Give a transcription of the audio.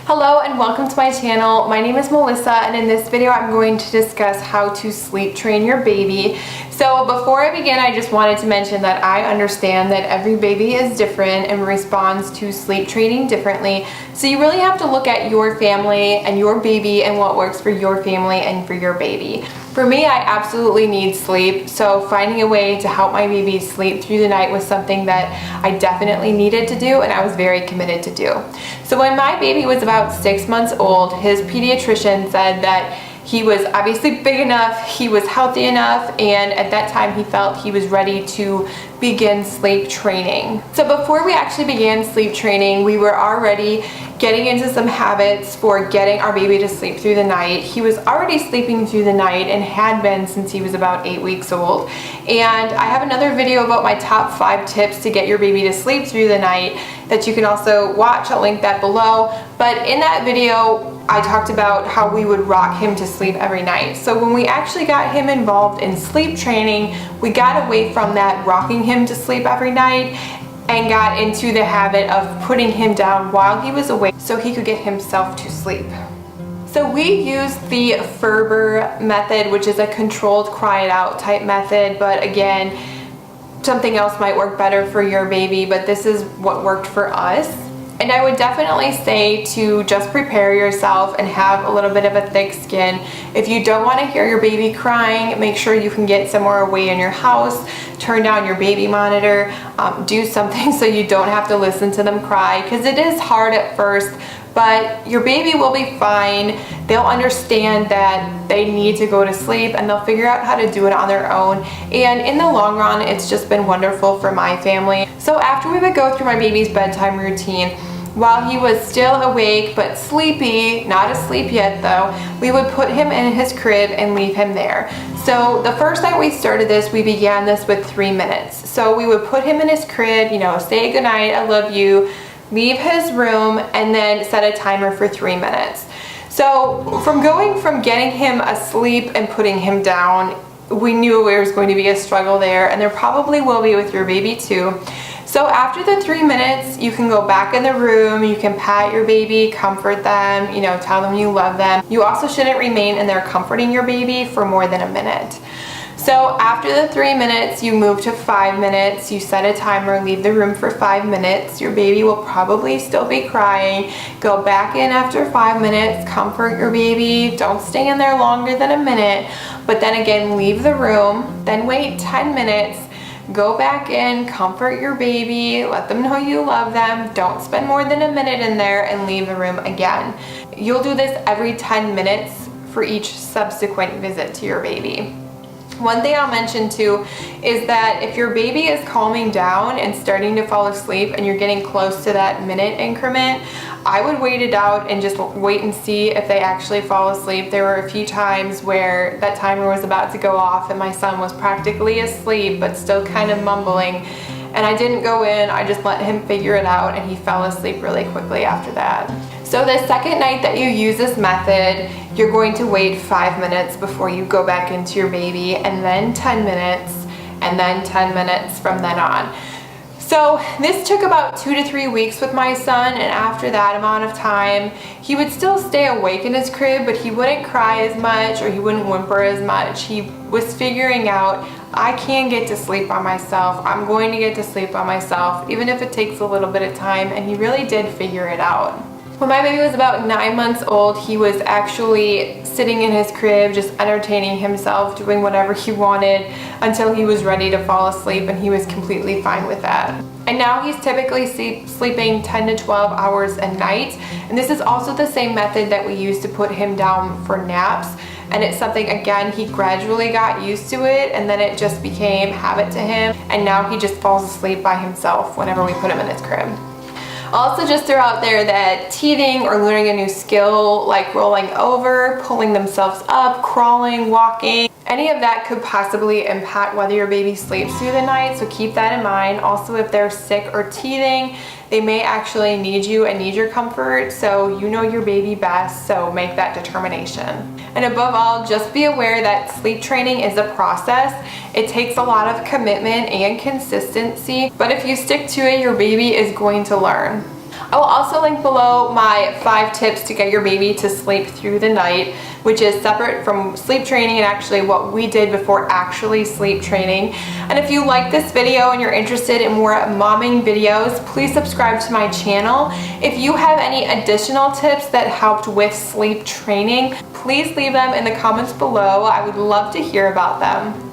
Hello and welcome to my channel. My name is Melissa, and in this video I'm going to discuss how to sleep train your baby. So before I begin, I just wanted to mention that I understand that every baby is different and responds to sleep training differently. So you really have to look at your family and your baby and what works for your family and for your baby. For me, I absolutely need sleep, so finding a way to help my baby sleep through the night was something that I definitely needed to do and I was very committed to do. So when my baby was about 6 months old, his pediatrician said that he was obviously big enough, he was healthy enough, and at that time he felt he was ready to begin sleep training. So before we actually began sleep training, we were already getting into some habits for getting our baby to sleep through the night. He was already sleeping through the night and had been since he was about 8 weeks old. And I have another video about my top 5 tips to get your baby to sleep through the night that you can also watch. I'll link that below. But in that video, I talked about how we would rock him to sleep every night. So when we actually got him involved in sleep training, we got away from that rocking him to sleep every night and got into the habit of putting him down while he was awake so he could get himself to sleep. So we used the Ferber method, which is a controlled cry it out type method, but again, something else might work better for your baby, but this is what worked for us. And I would definitely say to just prepare yourself and have a little bit of a thick skin. If you don't want to hear your baby crying, make sure you can get somewhere away in your house, turn down your baby monitor, do something so you don't have to listen to them cry, because it is hard at first, but your baby will be fine. They'll understand that they need to go to sleep and they'll figure out how to do it on their own. And in the long run, it's just been wonderful for my family. So after we would go through my baby's bedtime routine, while he was still awake but sleepy, not asleep yet though, we would put him in his crib and leave him there. So the first night we started this, we began this with 3 minutes. So we would put him in his crib, say goodnight, I love you, leave his room, and then set a timer for 3 minutes. So from going from getting him asleep and putting him down, we knew there was going to be a struggle there, and there probably will be with your baby too. So after the 3 minutes, you can go back in the room, you can pat your baby, comfort them, tell them you love them. You also shouldn't remain in there comforting your baby for more than a minute. So after the 3 minutes, you move to 5 minutes, you set a timer, leave the room for 5 minutes. Your baby will probably still be crying. Go back in after 5 minutes, comfort your baby. Don't stay in there longer than a minute, but then again, leave the room, then wait 10 minutes, go back in, comfort your baby, let them know you love them. Don't spend more than a minute in there and leave the room again. You'll do this every 10 minutes for each subsequent visit to your baby. One thing I'll mention too is that if your baby is calming down and starting to fall asleep and you're getting close to that minute increment, I would wait it out and just wait and see if they actually fall asleep. There were a few times where that timer was about to go off and my son was practically asleep but still kind of mumbling, and I didn't go in, I just let him figure it out, and he fell asleep really quickly after that. So the second night that you use this method, you're going to wait 5 minutes before you go back into your baby, and then 10 minutes, and then 10 minutes from then on. So this took about 2 to 3 weeks with my son, and after that amount of time, he would still stay awake in his crib, but he wouldn't cry as much or he wouldn't whimper as much. He was figuring out, I can get to sleep by myself. I'm going to get to sleep by myself, even if it takes a little bit of time, and he really did figure it out. When my baby was about 9 months old, he was actually sitting in his crib, just entertaining himself, doing whatever he wanted until he was ready to fall asleep, and he was completely fine with that. And now he's typically sleeping 10 to 12 hours a night, and this is also the same method that we use to put him down for naps. And it's something, again, he gradually got used to it, and then it just became habit to him, and now he just falls asleep by himself whenever we put him in his crib. Also, just throw out there that teething or learning a new skill like rolling over, pulling themselves up, crawling, walking, any of that could possibly impact whether your baby sleeps through the night, so keep that in mind. Also, if they're sick or teething, they may actually need you and need your comfort, so you know your baby best, so make that determination. And above all, just be aware that sleep training is a process. It takes a lot of commitment and consistency, but if you stick to it, your baby is going to learn. I will also link below my 5 tips to get your baby to sleep through the night, which is separate from sleep training and actually what we did before actually sleep training. And if you like this video and you're interested in more momming videos, please subscribe to my channel. If you have any additional tips that helped with sleep training, please leave them in the comments below. I would love to hear about them.